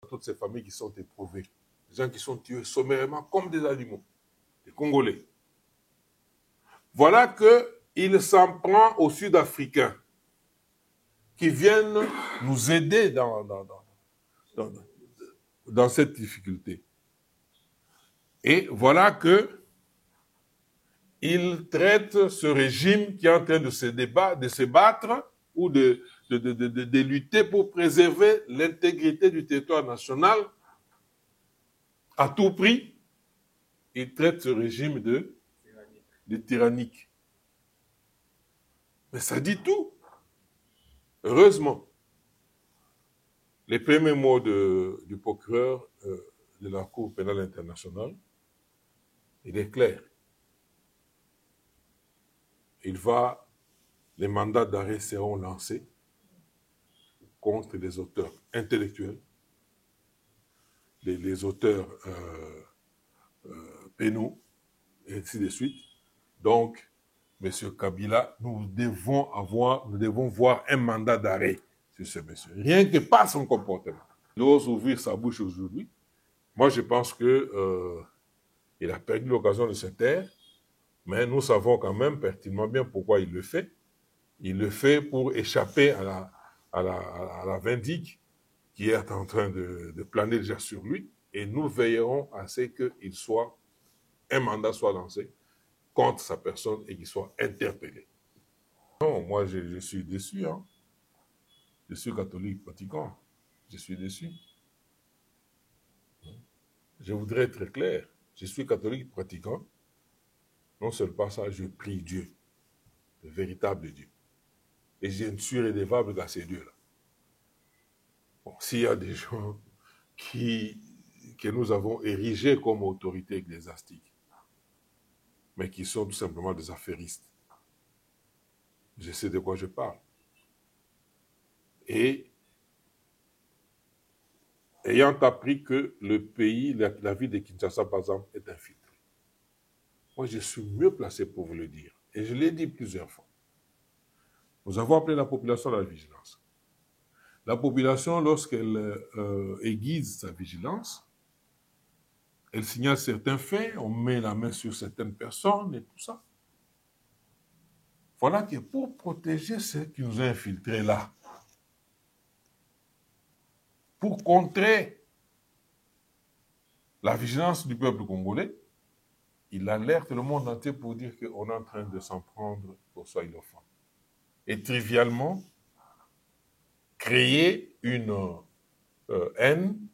toutes ces familles qui sont éprouvées, des gens qui sont tués sommairement comme des animaux, les Congolais. Voilà qu'il s'en prend aux Sud-Africains qui viennent nous aider dans cette difficulté. Et voilà qu'il traite ce régime qui est en train de se battre ou de lutter pour préserver l'intégrité du territoire national à tout prix. Il traite ce régime de tyrannique. Mais ça dit tout. Heureusement, les premiers mots du procureur de la Cour pénale internationale, il est clair. Les mandats d'arrêt seront lancés contre les auteurs intellectuels, les auteurs pénaux, et ainsi de suite. Donc, M. Kabila, nous devons voir un mandat d'arrêt sur ce monsieur. Rien que par son comportement. Il ose ouvrir sa bouche aujourd'hui. Moi, je pense qu'il a perdu l'occasion de se taire, mais nous savons quand même pertinemment bien pourquoi il le fait. Il le fait pour échapper à la vindicte qui est en train de planer déjà sur lui, et nous veillerons à ce qu'un mandat soit lancé contre sa personne et qu'il soit interpellé. Non, moi je suis déçu. Hein. Je suis catholique pratiquant. Je suis déçu. Je voudrais être clair. Je suis catholique pratiquant. Non seulement ça, je prie Dieu, le véritable Dieu. Et je ne suis redevable qu'à ces dieux-là. Bon, s'il y a des gens que nous avons érigés comme autorité ecclésiastique, mais qui sont tout simplement des affairistes, je sais de quoi je parle. Et ayant appris que le pays, la ville de Kinshasa, par exemple, est infiltrée. Moi, je suis mieux placé pour vous le dire. Et je l'ai dit plusieurs fois. Nous avons appelé la population à la vigilance. La population, lorsqu'elle aiguise sa vigilance, elle signale certains faits, on met la main sur certaines personnes et tout ça. Voilà que pour protéger ceux qui nous ont infiltrés là, pour contrer la vigilance du peuple congolais, il alerte le monde entier pour dire qu'on est en train de s'en prendre pour Swahilophones. Et trivialement, créer une haine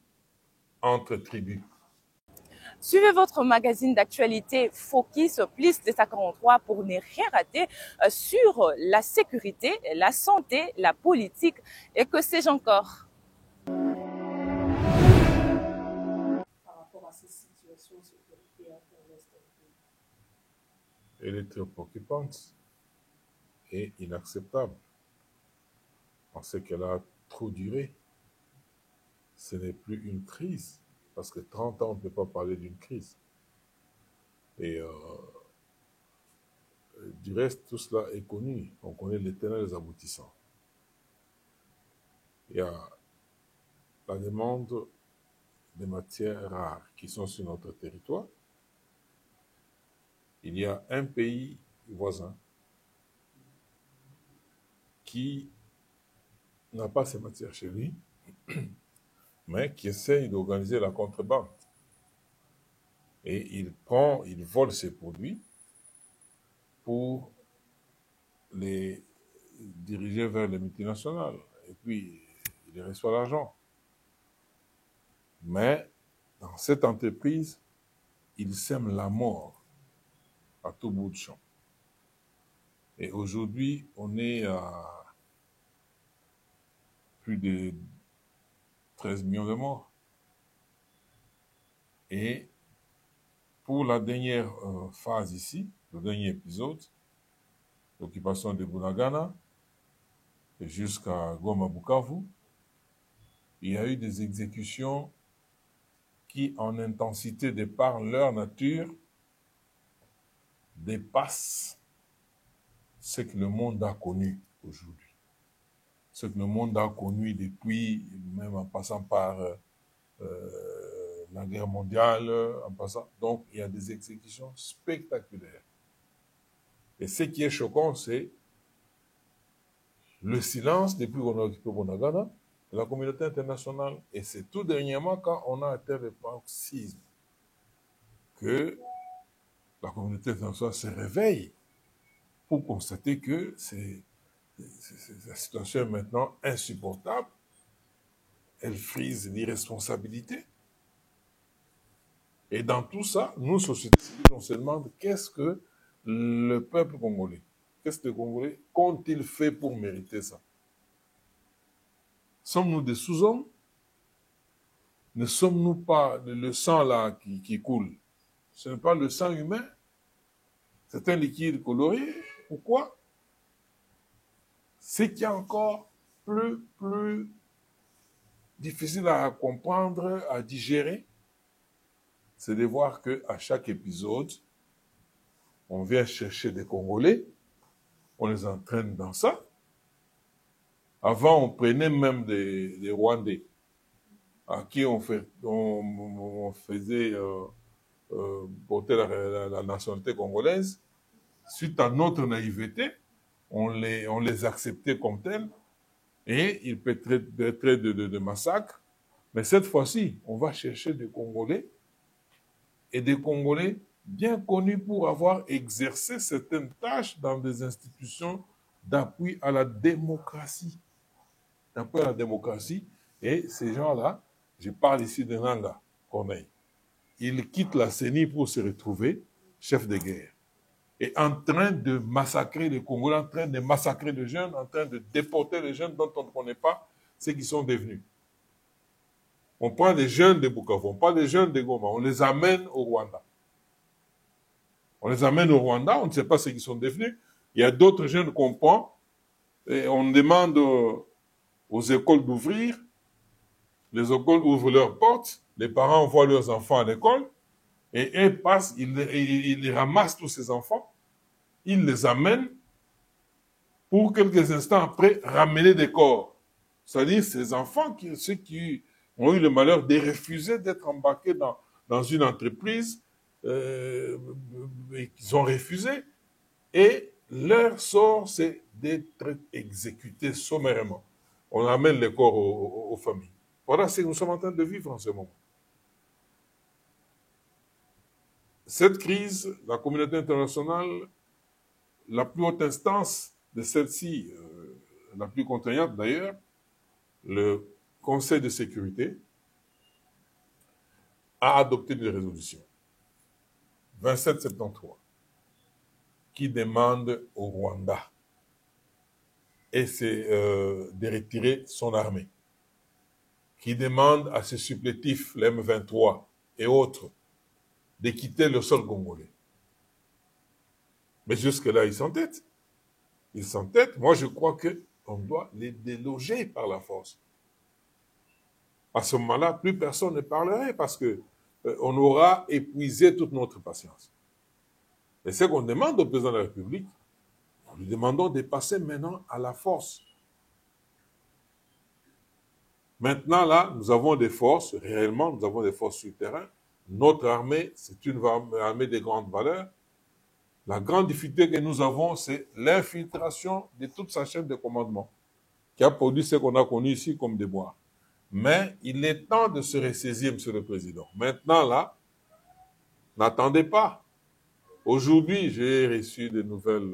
entre tribus. Suivez votre magazine d'actualité Focus plus de 53 pour ne rien rater sur la sécurité, la santé, la politique et que sais-je encore. Par rapport à ces situations sécuritaires pour l'Est du pays. Elle est très préoccupante et inacceptable. Parce qu'elle a trop duré. Ce n'est plus une crise. Parce que 30 ans, on ne peut pas parler d'une crise. Et du reste, tout cela est connu. On connaît les tenants et les aboutissants. Il y a la demande des matières rares qui sont sur notre territoire. Il y a un pays voisin qui n'a pas ces matières chez lui, mais qui essaye d'organiser la contrebande. Et il vole ses produits pour les diriger vers les multinationales. Et puis, il reçoit l'argent. Mais dans cette entreprise, il sème la mort à tout bout de champ. Et aujourd'hui, on est à plus de 13 millions de morts. Et pour la dernière phase ici, le dernier épisode, l'occupation de Bunagana jusqu'à Goma Bukavu, il y a eu des exécutions qui, en intensité de par leur nature, dépassent ce que le monde a connu aujourd'hui. Ce que le monde a connu depuis, même en passant par la guerre mondiale, en passant. Donc, il y a des exécutions spectaculaires. Et ce qui est choquant, c'est le silence depuis qu'on a occupé Bunagana, de la communauté internationale. Et c'est tout dernièrement, quand on a atteint le paroxysme, que la communauté internationale se réveille pour constater que la situation est maintenant insupportable. Elle frise l'irresponsabilité. Et dans tout ça, nous, société civile, on se demande qu'est-ce que le peuple congolais, qu'est-ce que les Congolais qu'ont-ils fait pour mériter ça? Sommes-nous des sous-hommes? Ne sommes-nous pas le sang là qui coule? Ce n'est pas le sang humain? C'est un liquide coloré? Pourquoi? Ce qui est encore plus difficile à comprendre, à digérer, c'est de voir qu'à chaque épisode, on vient chercher des Congolais, on les entraîne dans ça. Avant, on prenait même des Rwandais à qui on faisait porter la nationalité congolaise. Suite à notre naïveté, on les acceptait comme tels et ils traitaient de massacre. Mais cette fois-ci, on va chercher des Congolais et des Congolais bien connus pour avoir exercé certaines tâches dans des institutions d'appui à la démocratie. D'appui à la démocratie. Et ces gens-là, je parle ici de Nanga Corneille, ils quittent la CENI pour se retrouver chef de guerre. Et en train de massacrer les Congolais, en train de massacrer les jeunes, en train de déporter les jeunes dont on ne connaît pas ce qu'ils sont devenus. On prend les jeunes de Bukavu, on prend les jeunes de Goma, on les amène au Rwanda. On les amène au Rwanda, on ne sait pas ce qu'ils sont devenus. Il y a d'autres jeunes qu'on prend, et on demande aux écoles d'ouvrir, les écoles ouvrent leurs portes, les parents envoient leurs enfants à l'école, et eux passent, ils ramassent tous ces enfants, ils les amènent pour quelques instants après ramener des corps. C'est-à-dire ces enfants, ceux qui ont eu le malheur de refuser d'être embarqués dans une entreprise, et qu'ils ont refusé, et leur sort, c'est d'être exécutés sommairement. On amène les corps aux familles. Voilà ce que nous sommes en train de vivre en ce moment. Cette crise, la communauté internationale, la plus haute instance de celle-ci, la plus contraignante d'ailleurs, le Conseil de sécurité, a adopté une résolution 2773 qui demande au Rwanda de retirer son armée, qui demande à ses supplétifs, les M23 et autres, de quitter le sol congolais. Mais jusque-là, ils s'entêtent. Ils s'entêtent. Moi, je crois qu'on doit les déloger par la force. À ce moment-là, plus personne ne parlerait parce que on aura épuisé toute notre patience. Et ce qu'on demande au président de la République, nous lui demandons de passer maintenant à la force. Maintenant, là, nous avons des forces, réellement, nous avons des forces sur le terrain. Notre armée, c'est une armée de grande valeur. La grande difficulté que nous avons, c'est l'infiltration de toute sa chaîne de commandement, qui a produit ce qu'on a connu ici comme déboire. Mais il est temps de se ressaisir, Monsieur le Président. Maintenant, là, n'attendez pas. Aujourd'hui, j'ai reçu des nouvelles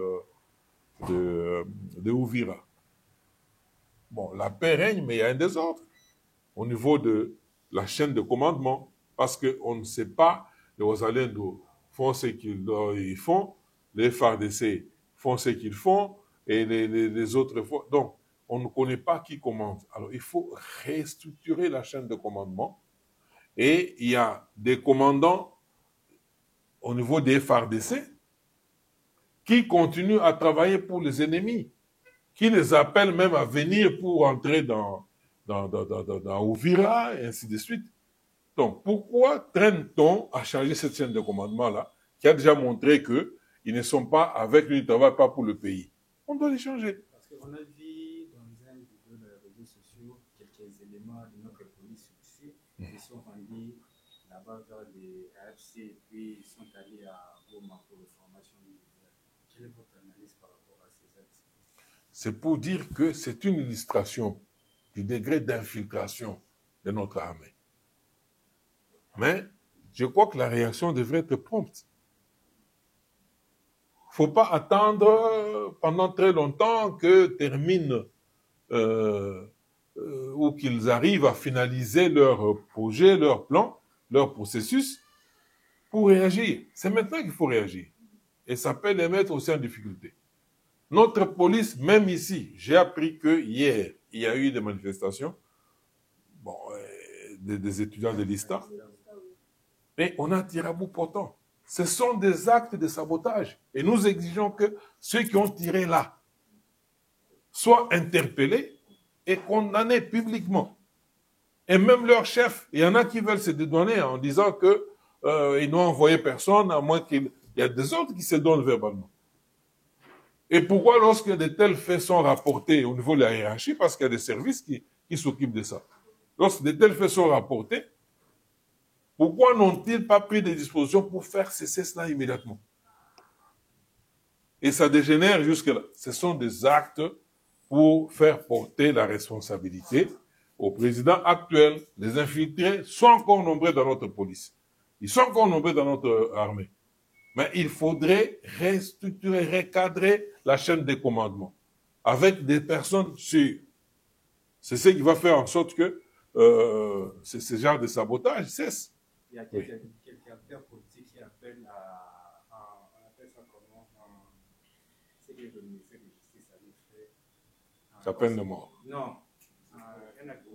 de Ouvira. Bon, la paix règne, mais il y a un désordre au niveau de la chaîne de commandement, parce qu'on ne sait pas, les Ozalendos font ce qu'ils font, les FARDC font ce qu'ils font, et les autres font. Donc, on ne connaît pas qui commande. Alors, il faut restructurer la chaîne de commandement, et il y a des commandants au niveau des FARDC qui continuent à travailler pour les ennemis, qui les appellent même à venir pour entrer dans Ouvira, et ainsi de suite. Donc, pourquoi traîne-t-on à changer cette chaîne de commandement-là, qui a déjà montré qu'ils ne sont pas avec lui, ils ne travaillent pas pour le pays? On doit les changer. Parce qu'on a vu dans un vidéo de les réseaux sociaux quelques éléments de notre police ici Ils sont rendus là-bas vers les AFC et puis ils sont allés à Goma pour la formation militaire. Quelle est votre analyse par rapport à ces actes? C'est pour dire que c'est une illustration du degré d'infiltration de notre armée. Mais je crois que la réaction devrait être prompte. Il ne faut pas attendre pendant très longtemps que termine ou qu'ils arrivent à finaliser leur projet, leur plan, leur processus pour réagir. C'est maintenant qu'il faut réagir. Et ça peut les mettre aussi en difficulté. Notre police, même ici, j'ai appris que hier, il y a eu des manifestations, bon, des étudiants de l'ISTA, mais on a tiré à bout portant. Ce sont des actes de sabotage. Et nous exigeons que ceux qui ont tiré là soient interpellés et condamnés publiquement. Et même leurs chefs, il y en a qui veulent se dédouaner en disant qu'ils n'ont envoyé personne, à moins qu'il y a des autres qui se donnent verbalement. Et pourquoi lorsque de tels faits sont rapportés au niveau de la hiérarchie? Parce qu'il y a des services qui s'occupent de ça. Lorsque de tels faits sont rapportés, pourquoi n'ont-ils pas pris des dispositions pour faire cesser cela immédiatement? Et ça dégénère jusque-là. Ce sont des actes pour faire porter la responsabilité au président actuel. Les infiltrés sont encore nombreux dans notre police. Ils sont encore nombreux dans notre armée. Mais il faudrait restructurer, recadrer la chaîne des commandements avec des personnes sûres. C'est ce qui va faire en sorte que ce genre de sabotage cesse. Il y a quelques acteurs politiques qui appellent on appelle ça comment, c'est que le ministère de la Justice avait fait. Ça peine de mort. Non,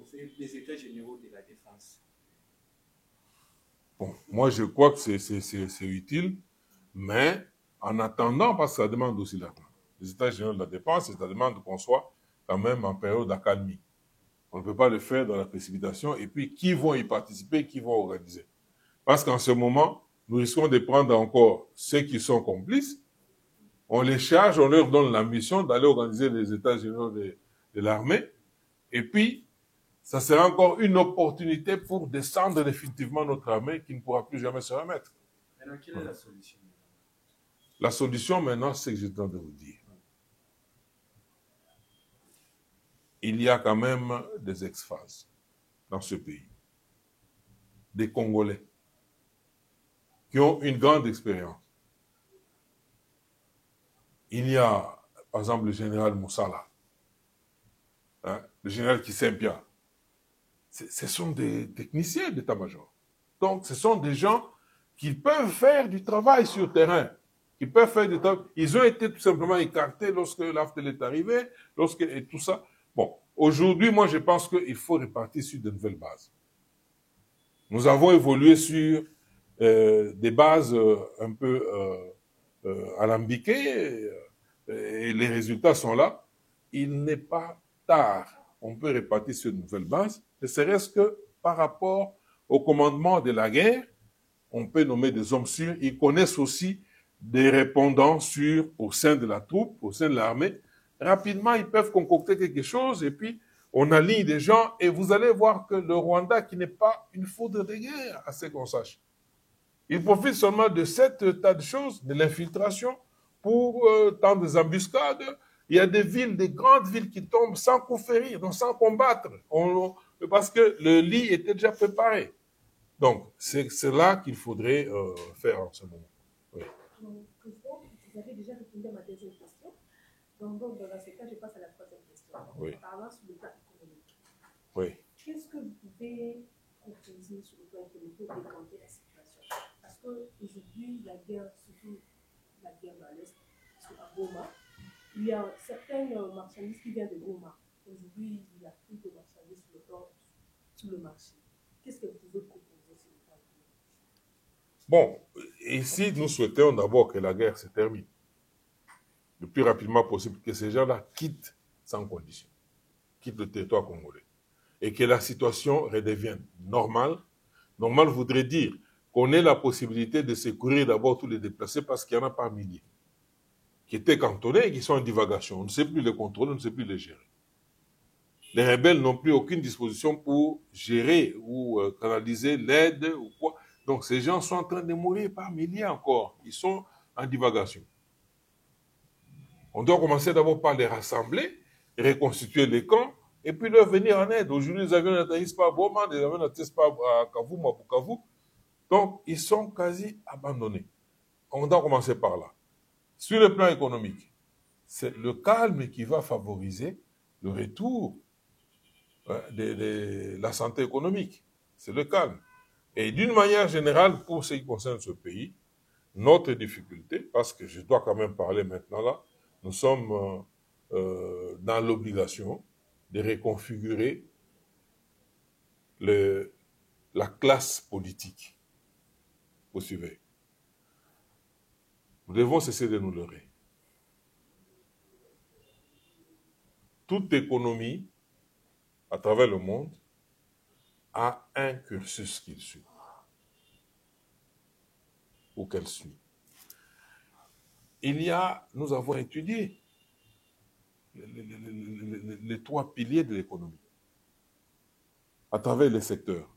c'est les États généraux de la défense. Bon, moi je crois que c'est utile, mais en attendant, parce que ça demande aussi l'argent. Les États généraux de la défense, ça demande qu'on soit quand même en période d'accalmie. On ne peut pas le faire dans la précipitation. Et puis, qui vont y participer, qui vont organiser? Parce qu'en ce moment, nous risquons de prendre encore ceux qui sont complices. On les charge, on leur donne la mission d'aller organiser les États généraux de l'armée. Et puis, ça sera encore une opportunité pour descendre définitivement notre armée qui ne pourra plus jamais se remettre. Maintenant, quelle est la solution? La solution maintenant, c'est ce que je train de vous dire. Il y a quand même des ex-phases dans ce pays. Des Congolais qui ont une grande expérience. Il y a, par exemple, le général Moussala, le général Kisempia. Ce sont des techniciens d'état-major. Donc, ce sont des gens qui peuvent faire du travail sur le terrain. Qui peuvent faire du travail. Ils ont été tout simplement écartés lorsque l'AFTEL est arrivé, et tout ça. Bon, aujourd'hui, moi, je pense qu'il faut repartir sur de nouvelles bases. Nous avons évolué sur des bases un peu alambiquées et les résultats sont là. Il n'est pas tard. On peut repartir sur de nouvelles bases, ne serait-ce que par rapport au commandement de la guerre. On peut nommer des hommes sûrs. Ils connaissent aussi des répondants sûrs au sein de la troupe, au sein de l'armée. Rapidement, ils peuvent concocter quelque chose et puis on aligne des gens et vous allez voir que le Rwanda, qui n'est pas une foudre de guerre, à ce qu'on sache, il profite seulement de cet tas de choses, de l'infiltration, pour tendre des embuscades. Il y a des villes, des grandes villes qui tombent sans coup férir, donc sans combattre, parce que le lit était déjà préparé. Donc, c'est là qu'il faudrait faire en ce moment. Oui. Président, vous avez déjà répondu à ma deuxième question. Donc, dans ce cas, je passe à la troisième question. Oui. Parlant sur le plan économique. Oui. Qu'est-ce que vous pouvez proposer sur le plan économique pour décanter la situation? Parce qu'aujourd'hui, la guerre, surtout la guerre dans l'Est, à Goma, il y a certaines marchandises qui viennent de Goma. Aujourd'hui, il n'y a plus de marchandises sur le marché. Qu'est-ce que vous pouvez proposer sur le plan économique? Bon, ici, nous souhaitons d'abord que la guerre se termine le plus rapidement possible, que ces gens-là quittent sans condition, quittent le territoire congolais, et que la situation redevienne normale. Normal voudrait dire qu'on ait la possibilité de secourir d'abord tous les déplacés, parce qu'il y en a par milliers qui étaient cantonnés et qui sont en divagation. On ne sait plus les contrôler, on ne sait plus les gérer. Les rebelles n'ont plus aucune disposition pour gérer ou canaliser l'aide ou quoi. Donc ces gens sont en train de mourir par milliers encore. Ils sont en divagation. On doit commencer d'abord par les rassembler, reconstituer les camps, et puis leur venir en aide. Aujourd'hui, les avions n'atterrissent pas à Boma, les avions n'atterrissent pas à Kavumu, à Bukavu. Donc, ils sont quasi abandonnés. On doit commencer par là. Sur le plan économique, c'est le calme qui va favoriser le retour de la santé économique. C'est le calme. Et d'une manière générale, pour ce qui concerne ce pays, notre difficulté, parce que je dois quand même parler maintenant là, nous sommes dans l'obligation de reconfigurer la classe politique. Vous suivez. Nous devons cesser de nous leurrer. Toute économie à travers le monde a un cursus qu'il suit ou qu'elle suit. Nous avons étudié les 3 piliers de l'économie à travers les secteurs.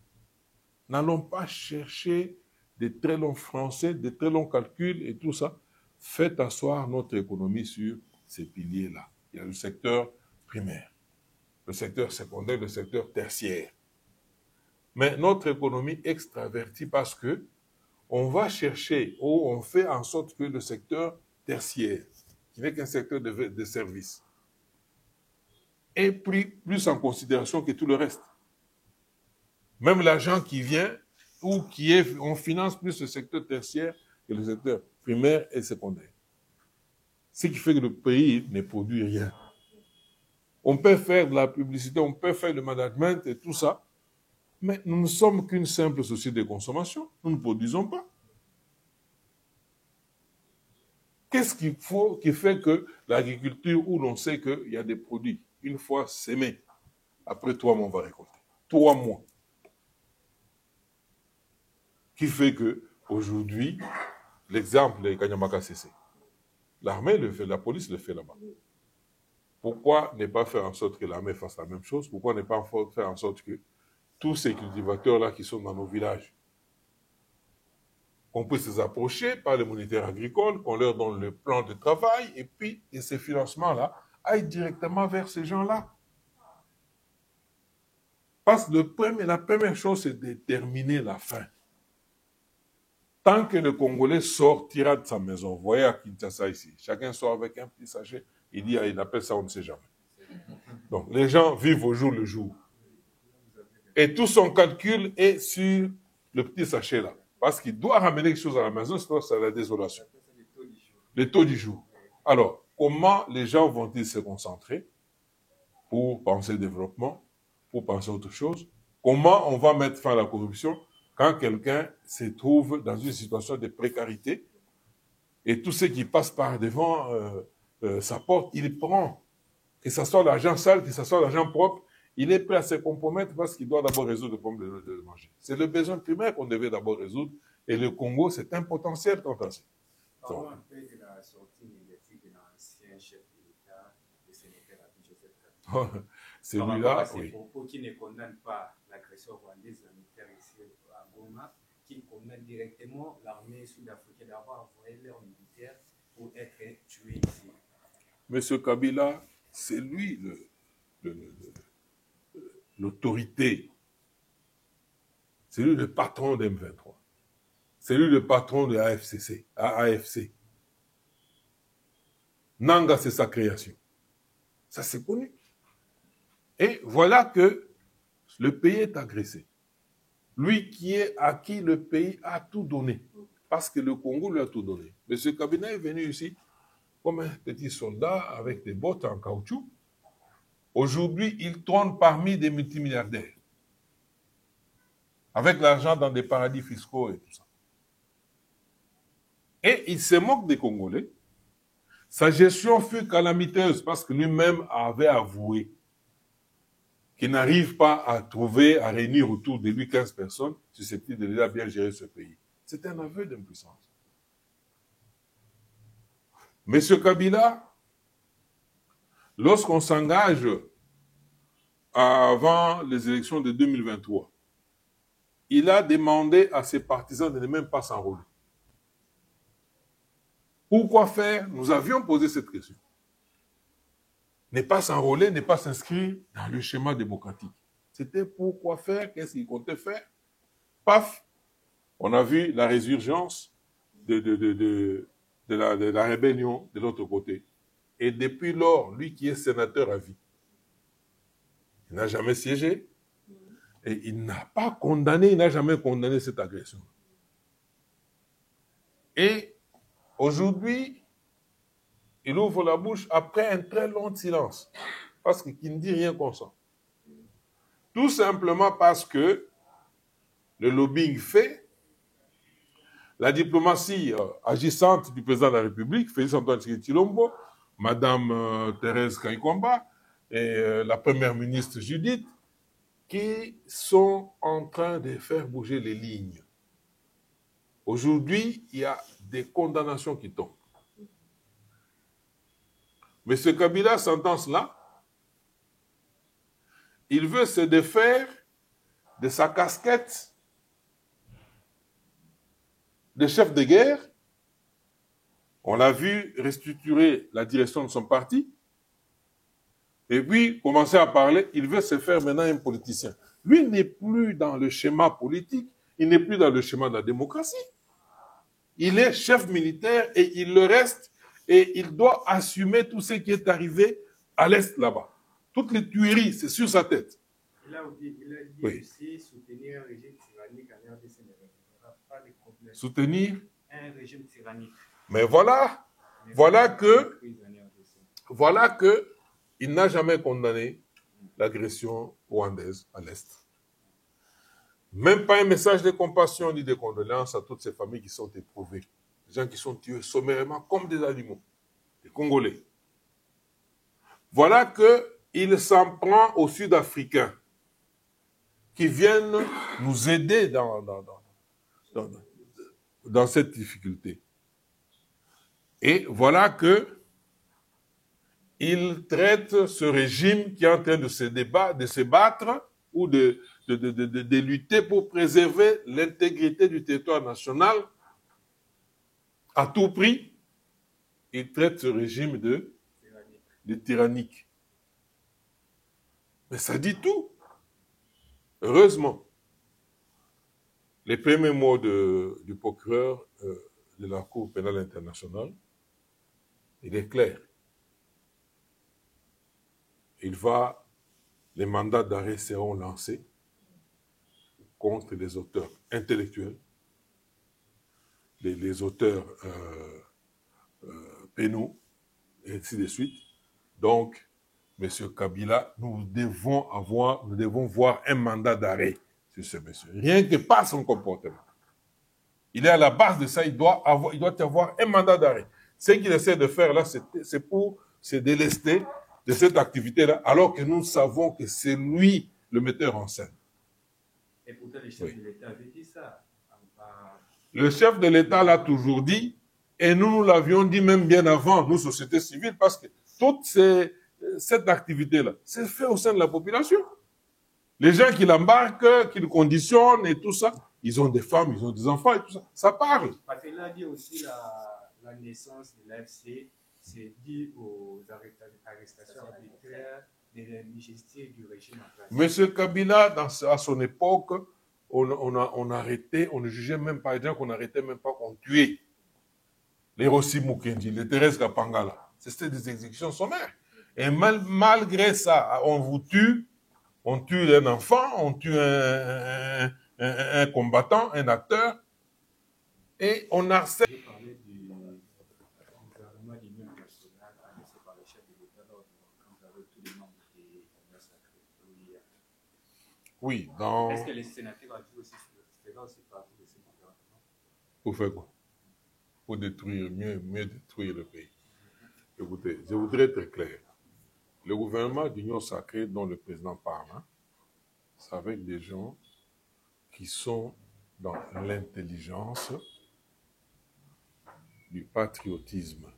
N'allons pas chercher des très longs français, des très longs calculs et tout ça. Faites asseoir notre économie sur ces piliers-là. Il y a le secteur primaire, le secteur secondaire, le secteur tertiaire. Mais notre économie extravertit parce que on va chercher ou on fait en sorte que le secteur tertiaire, qui n'est qu'un secteur de services, est pris plus en considération que tout le reste. Même l'argent qui vient ou on finance plus le secteur tertiaire que le secteur primaire et secondaire. Ce qui fait que le pays ne produit rien. On peut faire de la publicité, on peut faire le management et tout ça, mais nous ne sommes qu'une simple société de consommation. Nous ne produisons pas. Qu'est-ce qui fait que l'agriculture, où l'on sait qu'il y a des produits, une fois sémés, après 3 mois, on va récolter. 3 mois. Qui fait que aujourd'hui, l'exemple est Kanyamaka CC. L'armée le fait, la police le fait là-bas. Pourquoi ne pas faire en sorte que l'armée fasse la même chose? Pourquoi ne pas faire en sorte que tous ces cultivateurs-là qui sont dans nos villages, qu'on puisse les approcher par les moniteurs agricoles, qu'on leur donne le plan de travail, et puis et ces financements-là aillent directement vers ces gens-là. Parce que la première chose, c'est de déterminer la faim. Tant que le Congolais sortira de sa maison, vous voyez à Kinshasa ici, chacun sort avec un petit sachet, il appelle ça on ne sait jamais. Donc les gens vivent au jour le jour. Et tout son calcul est sur le petit sachet-là. Parce qu'il doit ramener quelque chose à la maison, sinon c'est la désolation. Le taux du jour. Alors, comment les gens vont-ils se concentrer pour penser développement, pour penser autre chose? Comment on va mettre fin à la corruption quand quelqu'un se trouve dans une situation de précarité et tout ce qui passe par devant sa porte, il prend. Que ce soit l'argent sale, que ce soit l'argent propre, il est prêt à se compromettre parce qu'il doit d'abord résoudre le problème de manger. C'est le besoin primaire qu'on devait d'abord résoudre. Et le Congo, c'est un potentiel quant à ça. Parlons un peu de la sortie médiatique de l'ancien chef de l'État, le sénateur Joseph Kabila. Celui-là, oui. oui. Propos qui ne condamnent pas l'agression rwandaise de la militaire ici à Goma, qui condamnent directement l'armée sud-africaine d'avoir envoyé leurs militaires pour être tués ici. Monsieur Kabila, c'est lui l'autorité. C'est lui le patron de M23. C'est lui le patron de AFC. Nanga, c'est sa création. Ça, c'est connu. Et voilà que le pays est agressé. Lui à qui le pays a tout donné. Parce que le Congo lui a tout donné. Monsieur Kabila est venu ici comme un petit soldat avec des bottes en caoutchouc. Aujourd'hui, il trône parmi des multimilliardaires. Avec l'argent dans des paradis fiscaux et tout ça. Et il se moque des Congolais. Sa gestion fut calamiteuse parce que lui-même avait avoué qu'il n'arrive pas à réunir autour de lui 15 personnes susceptibles de bien gérer ce pays. C'est un aveu d'impuissance. Monsieur Kabila, lorsqu'on s'engage avant les élections de 2023, il a demandé à ses partisans de ne même pas s'enrôler. Pourquoi faire? Nous avions posé cette question. Ne pas s'enrôler, ne pas s'inscrire dans le schéma démocratique. C'était pourquoi faire? Qu'est-ce qu'il comptait faire? Paf, on a vu la résurgence de la rébellion de l'autre côté. Et depuis lors, lui qui est sénateur à vie, il n'a jamais siégé et il n'a pas condamné, il n'a jamais condamné cette agression. Et aujourd'hui, il ouvre la bouche après un très long silence, parce qu'il ne dit rien comme ça. Tout simplement parce que le lobbying fait, la diplomatie agissante du président de la République, Félix Antoine Tshisekedi Tshilombo, Madame Thérèse Kaikwamba et la première ministre Judith, qui sont en train de faire bouger les lignes. Aujourd'hui, il y a des condamnations qui tombent. Mais ce Kabila s'entend cela. Il veut se défaire de sa casquette de chef de guerre. On l'a vu restructurer la direction de son parti. Et puis, commencer à parler, il veut se faire maintenant un politicien. Lui n'est plus dans le schéma politique, il n'est plus dans le schéma de la démocratie. Il est chef militaire et il le reste et il doit assumer tout ce qui est arrivé à l'Est là-bas. Toutes les tueries, c'est sur sa tête. Il a dit Oui. aussi soutenir un régime tyrannique en RDC ne réglera pas les problèmes. Soutenir. Un régime tyrannique. Mais voilà que il n'a jamais condamné l'agression rwandaise à l'Est. Même pas un message de compassion ni de condoléances à toutes ces familles qui sont éprouvées. Des gens qui sont tués sommairement comme des animaux, des Congolais. Voilà qu'il s'en prend aux Sud-Africains qui viennent nous aider dans cette difficulté. Et voilà qu'il traite ce régime qui est en train de se battre ou de lutter pour préserver l'intégrité du territoire national à tout prix. Il traite ce régime de tyrannique. Mais ça dit tout. Heureusement, les premiers mots du procureur de la Cour pénale internationale, il est clair. Les mandats d'arrêt seront lancés contre les auteurs intellectuels, les auteurs pénaux, et ainsi de suite. Donc, M. Kabila, nous devons voir un mandat d'arrêt sur ce monsieur. Rien que par son comportement. Il est à la base de ça, il doit y avoir un mandat d'arrêt. Ce qu'il essaie de faire là, c'est pour se délester de cette activité-là, alors que nous savons que c'est lui le metteur en scène. Et pourtant, le chef de l'État avait dit ça. Le chef de l'État l'a toujours dit, et nous l'avions dit même bien avant, nous, société civile, parce que toute cette activité-là, c'est fait au sein de la population. Les gens qui l'embarquent, qui le conditionnent et tout ça, ils ont des femmes, ils ont des enfants et tout ça. Ça parle. Parce qu'il a dit aussi la naissance de l'AFC, c'est dû aux arrestations arbitraires de la légitimité du régime en place. Monsieur Kabila, à son époque, on arrêtait, on ne jugeait même pas les gens, qu'on n'arrêtait même pas, qu'on tuait. Les Rossi Mukendi, les Thérèse Kapangala. C'était des exécutions sommaires. Et malgré ça, on tue un enfant, on tue un combattant, un acteur, et on harcèle. J'ai parlé du gouvernement d'union nationale annoncé par le chef de l'État lors quand vous avez tous les membres de l'Union sacrée. Oui, Est-ce que les sénateurs ont dit aussi faisant aussi partie de ce gouvernement? Pour faire quoi? Pour détruire, mieux détruire le pays. Écoutez, je voudrais être clair. Le gouvernement d'union sacrée dont le président parle, c'est avec des gens qui sont dans l'intelligence, du patriotisme,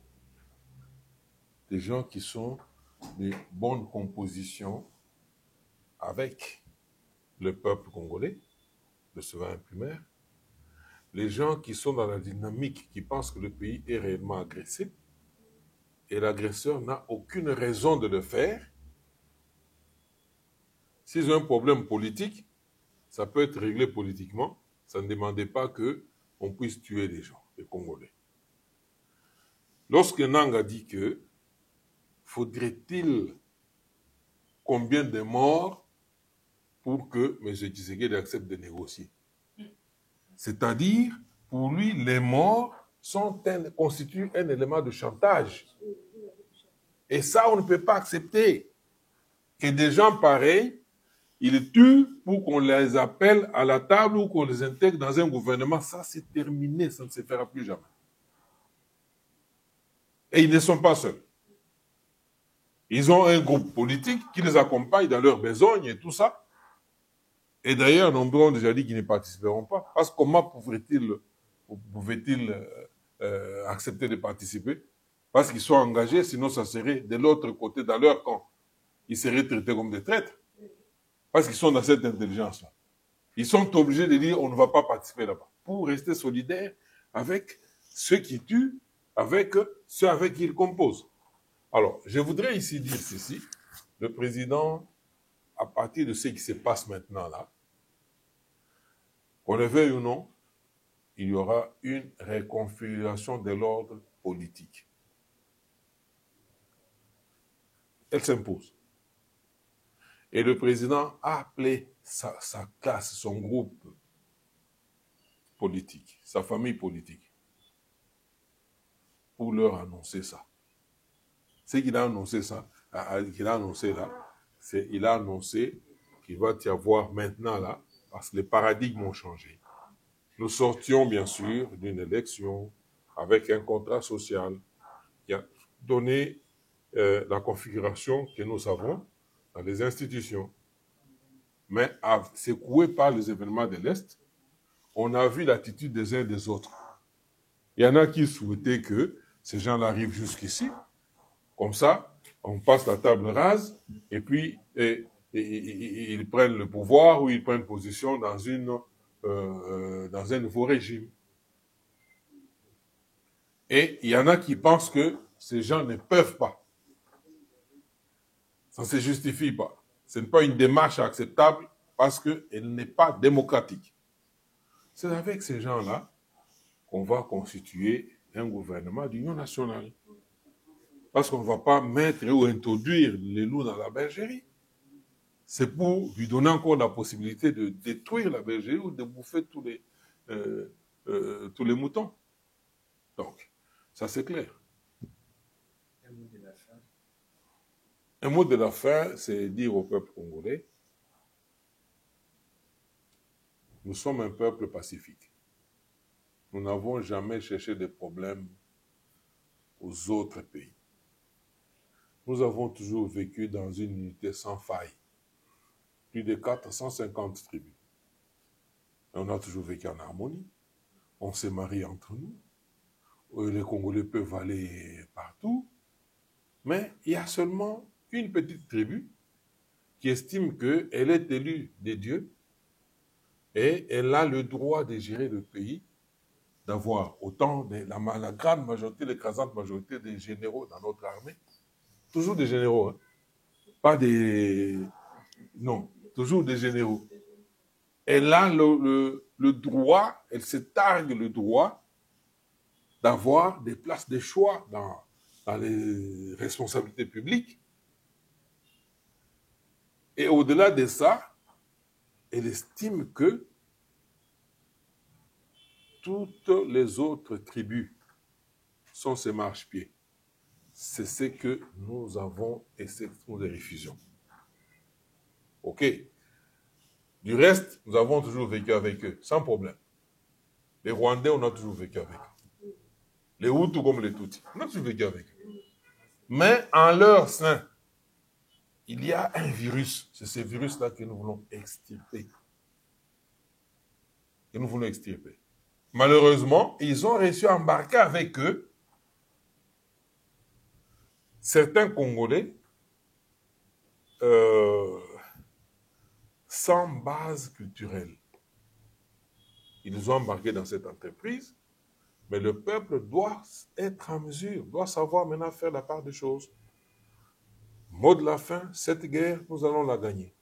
des gens qui sont de bonnes compositions avec le peuple congolais, le souverain primaire, les gens qui sont dans la dynamique, qui pensent que le pays est réellement agressé, et l'agresseur n'a aucune raison de le faire. S'ils ont un problème politique, ça peut être réglé politiquement. Ça ne demandait pas qu'on puisse tuer les gens, les Congolais. Lorsque Nang a dit que faudrait-il combien de morts pour que M. Tshisekedi accepte de négocier. C'est-à-dire, pour lui, les morts constituent un élément de chantage. Et ça, on ne peut pas accepter que des gens pareils, ils tuent pour qu'on les appelle à la table ou qu'on les intègre dans un gouvernement. Ça, c'est terminé, ça ne se fera plus jamais. Et ils ne sont pas seuls. Ils ont un groupe politique qui les accompagne dans leurs besognes et tout ça. Et d'ailleurs, nombreux ont déjà dit qu'ils ne participeront pas. Parce que comment pouvaient-ils accepter de participer? Parce qu'ils sont engagés, sinon ça serait de l'autre côté, dans leur camp. Ils seraient traités comme des traîtres. Parce qu'ils sont dans cette intelligence-là. Ils sont obligés de dire on ne va pas participer là-bas. Pour rester solidaires avec ceux qui tuent, avec ceux avec qui ils composent. Alors, je voudrais ici dire ceci. Le président, à partir de ce qui se passe maintenant là, qu'on le veuille ou non, il y aura une reconfiguration de l'ordre politique. Elle s'impose. Et le président a appelé sa classe, son groupe politique, sa famille politique, pour leur annoncer ça. Ce qu'il a annoncé qu'il a annoncé là, c'est qu'il a annoncé qu'il va y avoir maintenant là, parce que les paradigmes ont changé. Nous sortions bien sûr d'une élection avec un contrat social qui a donné la configuration que nous avons dans les institutions. Mais secoué par les événements de l'Est, on a vu l'attitude des uns et des autres. Il y en a qui souhaitaient que ces gens-là arrivent jusqu'ici, comme ça, on passe la table rase, et puis ils prennent le pouvoir ou ils prennent position dans un nouveau régime. Et il y en a qui pensent que ces gens ne peuvent pas. Ça ne se justifie pas. Ce n'est pas une démarche acceptable parce qu'elle n'est pas démocratique. C'est avec ces gens-là qu'on va constituer un gouvernement d'union nationale. Parce qu'on ne va pas mettre ou introduire les loups dans la bergerie. C'est pour lui donner encore la possibilité de détruire la bergerie ou de bouffer tous les moutons. Donc, ça c'est clair. Un mot de la fin. Un mot de la fin, c'est dire au peuple congolais, nous sommes un peuple pacifique. Nous n'avons jamais cherché de problèmes aux autres pays. Nous avons toujours vécu dans une unité sans faille. Plus de 450 tribus. Et on a toujours vécu en harmonie. On s'est marié entre nous. Les Congolais peuvent aller partout. Mais il y a seulement une petite tribu qui estime qu'elle est élue des dieux et elle a le droit de gérer le pays, d'avoir autant la grande majorité, l'écrasante majorité des généraux dans notre armée. Toujours des généraux, hein? Pas des... Non, toujours des généraux. Elle a le droit, elle se targue le droit d'avoir des places de choix dans les responsabilités publiques. Et au-delà de ça, elle estime que toutes les autres tribus sont ses marchepieds. C'est ce que nous avons et c'est nous les refusons. OK. Du reste, nous avons toujours vécu avec eux, sans problème. Les Rwandais, on a toujours vécu avec eux. Les Hutus comme les Tutsis, on a toujours vécu avec eux. Mais en leur sein, il y a un virus. C'est ce virus-là que nous voulons extirper. Que nous voulons extirper. Malheureusement, ils ont réussi à embarquer avec eux certains Congolais sans base culturelle. Ils nous ont embarqués dans cette entreprise, mais le peuple doit être en mesure, doit savoir maintenant faire la part des choses. Mot de la fin, cette guerre, nous allons la gagner.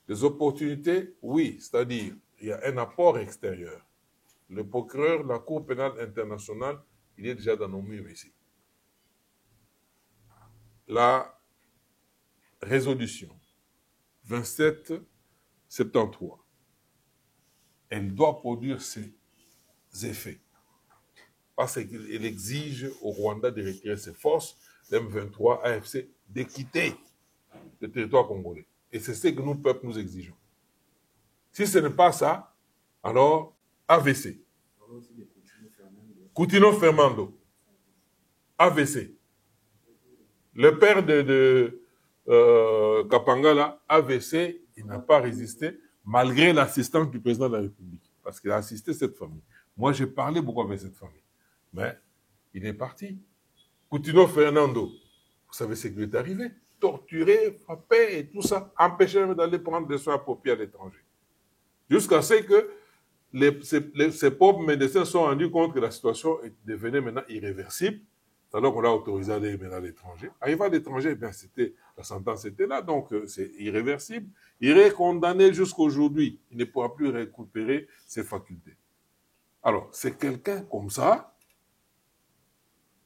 Des opportunités, oui, c'est-à-dire, il y a un apport extérieur. Le procureur de la Cour pénale internationale, il est déjà dans nos murs ici. La résolution 2773, elle doit produire ses effets. Parce qu'elle exige au Rwanda de retirer ses forces, l'M23, AFC, de quitter le territoire congolais. Et c'est ce que nous, peuple, nous exigeons. Si ce n'est pas ça, alors AVC. Coutinho Fernando. AVC. Le père de Kapangala, AVC, il n'a pas résisté, malgré l'assistance du président de la République. Parce qu'il a assisté cette famille. Moi, j'ai parlé beaucoup avec cette famille. Mais il est parti. Coutinho Fernando, vous savez ce qui lui est arrivé? Torturé, frappé et tout ça, empêché même d'aller prendre des soins appropriés à l'étranger. Jusqu'à ce que ces pauvres médecins se sont rendus compte que la situation devenait maintenant irréversible, alors qu'on l'a autorisé à aller à l'étranger. Arrivé à l'étranger, eh bien, la sentence était là, donc c'est irréversible. Il est condamné jusqu'aujourd'hui. Il ne pourra plus récupérer ses facultés. Alors, c'est quelqu'un comme ça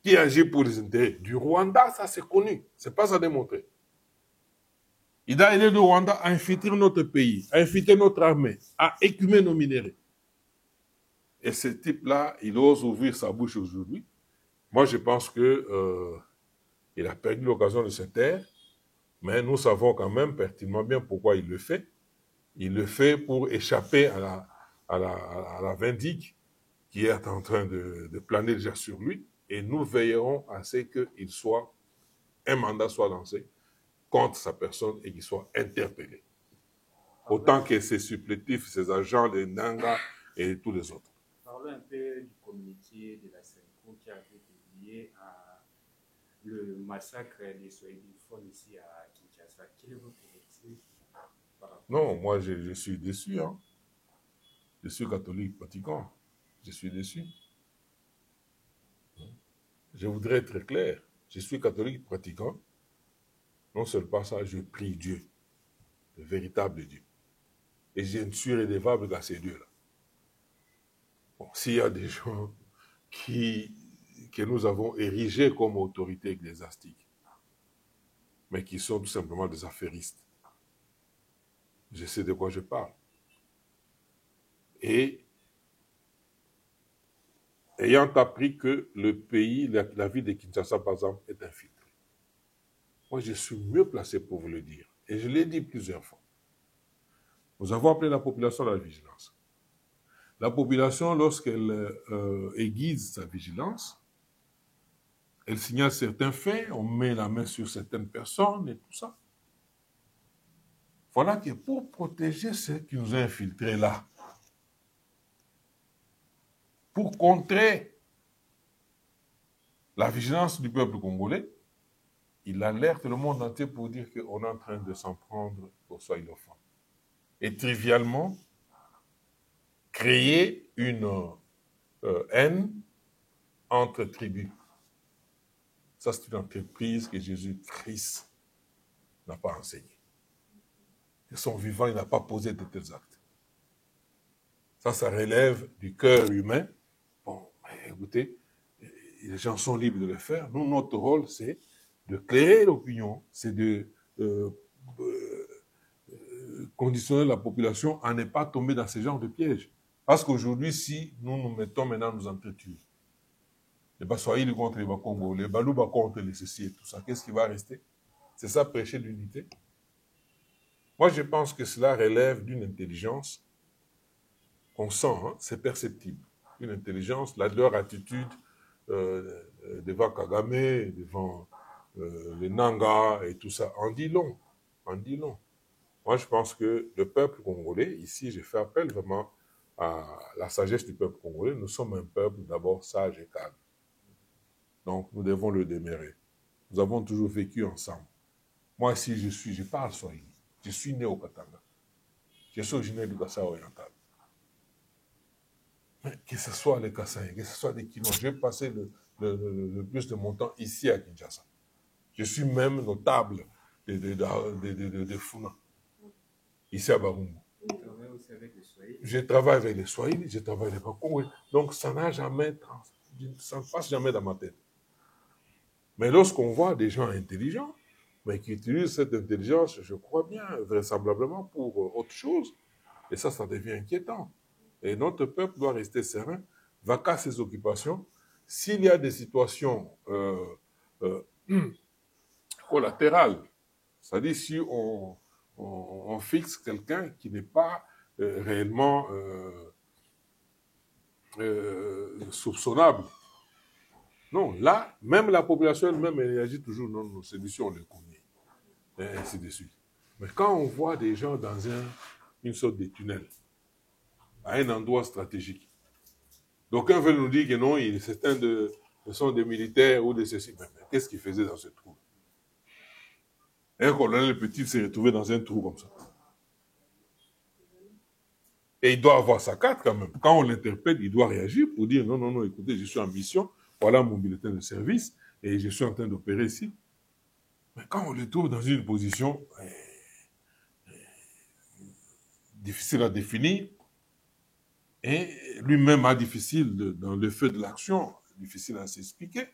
qui agit pour les intérêts du Rwanda, ça c'est connu, c'est pas à démontrer. Il a aidé le Rwanda à infiltrer notre pays, à infiltrer notre armée, à écumer nos minéraux. Et ce type-là, il ose ouvrir sa bouche aujourd'hui. Moi, je pense que il a perdu l'occasion de se taire, mais nous savons quand même pertinemment bien pourquoi il le fait. Il le fait pour échapper à la vindicte qui est en train de planer déjà sur lui. Et nous veillerons à ce qu'un mandat soit lancé contre sa personne et qu'il soit interpellé. Autant que ses supplétifs, ses agents, les Nanga et tous les autres. Parlons un peu du communiqué de la Senko qui avait été lié à le massacre des soldats ici à Kinshasa. Quel est votre récit? Non, moi je suis déçu. Hein. Je suis catholique pratiquant. Je suis déçu. Je voudrais être clair. Je suis catholique pratiquant. Non seulement ça, je prie Dieu, le véritable Dieu. Et je suis redevable dans ces dieux-là. Bon, s'il y a des gens que nous avons érigés comme autorité ecclésiastique, mais qui sont tout simplement des affairistes, je sais de quoi je parle. Et ayant appris que le pays, la ville de Kinshasa, par exemple, est infiltrée. Moi, je suis mieux placé pour vous le dire. Et je l'ai dit plusieurs fois. Nous avons appelé la population à la vigilance. La population, lorsqu'elle aiguise sa vigilance, elle signale certains faits, on met la main sur certaines personnes et tout ça. Voilà que pour protéger ceux qui nous ont infiltrés là, pour contrer la vigilance du peuple congolais, il alerte le monde entier pour dire qu'on est en train de s'en prendre au Swahilophones. Et trivialement, créer une haine entre tribus. Ça, c'est une entreprise que Jésus-Christ n'a pas enseignée. De son vivant, il n'a pas posé de tels actes. Ça relève du cœur humain. Bon, écoutez, les gens sont libres de le faire. Nous, notre rôle, c'est de clairer l'opinion, c'est de conditionner la population à ne pas tomber dans ce genre de pièges. Parce qu'aujourd'hui, si nous nous mettons maintenant à nous entretuer, les Baswahili contre les Bakongo, les Balouba contre les ceci et tout ça, qu'est-ce qui va rester? C'est ça, prêcher l'unité? Moi, je pense que cela relève d'une intelligence qu'on sent, hein, c'est perceptible. Une intelligence, leur attitude devant Kagame, devant les Nanga et tout ça, en dit long. En dit long. Moi, je pense que le peuple congolais, ici, j'ai fait appel vraiment à la sagesse du peuple congolais. Nous sommes un peuple d'abord sage et calme. Donc, nous devons le demeurer. Nous avons toujours vécu ensemble. Moi, ici, je parle Swahili. Je suis né au Katanga. Je suis originaire du Kassai oriental. Mais que ce soit les Kassai, que ce soit les Kinois, j'ai passé le plus de mon temps ici à Kinshasa. Je suis même notable de Funa, ici à Barumbu. Vous travaillez aussi avec les Swahili? Je travaille avec les Swahili, je travaille avec les Bakongwe. Donc ça n'a jamais, ça ne passe jamais dans ma tête. Mais lorsqu'on voit des gens intelligents, mais qui utilisent cette intelligence, je crois bien, vraisemblablement pour autre chose, et ça devient inquiétant. Et notre peuple doit rester serein, vaquer ses occupations. S'il y a des situations collatérales, c'est-à-dire si on fixe quelqu'un qui n'est pas réellement soupçonnable. Non, là, même la population elle-même, elle réagit toujours, non, non, celui-ci, on le connaît, et ainsi de suite. Mais quand on voit des gens dans une sorte de tunnel, à un endroit stratégique, d'aucuns veulent nous dire que non, certains sont des militaires ou de ceci. Mais qu'est-ce qu'ils faisaient dans ce trou? Un colonel petit s'est retrouvé dans un trou comme ça. Et il doit avoir sa carte quand même. Quand on l'interpelle, il doit réagir pour dire non, non, non, écoutez, je suis en mission, voilà mon bulletin de service et je suis en train d'opérer ici. Mais quand on le trouve dans une position difficile à définir, et lui-même a difficile dans le feu de l'action, difficile à s'expliquer.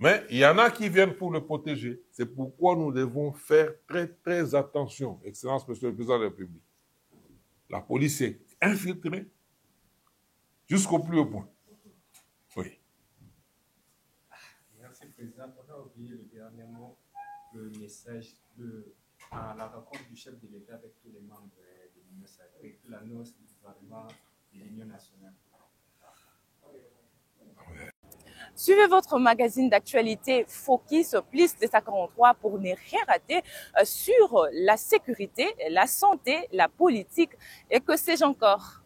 Mais il y en a qui viennent pour le protéger. C'est pourquoi nous devons faire très, très attention, Excellence, Monsieur le Président de la République. La police est infiltrée jusqu'au plus haut point. Oui. Merci, Président. On a oublié le dernier mot, le message à la rencontre du chef de l'État avec tous les membres de l'Union sacrée, l'annonce du gouvernement de l'Union nationale. Suivez votre magazine d'actualité Focus Plus 243 pour ne rien rater sur la sécurité, la santé, la politique et que sais-je encore.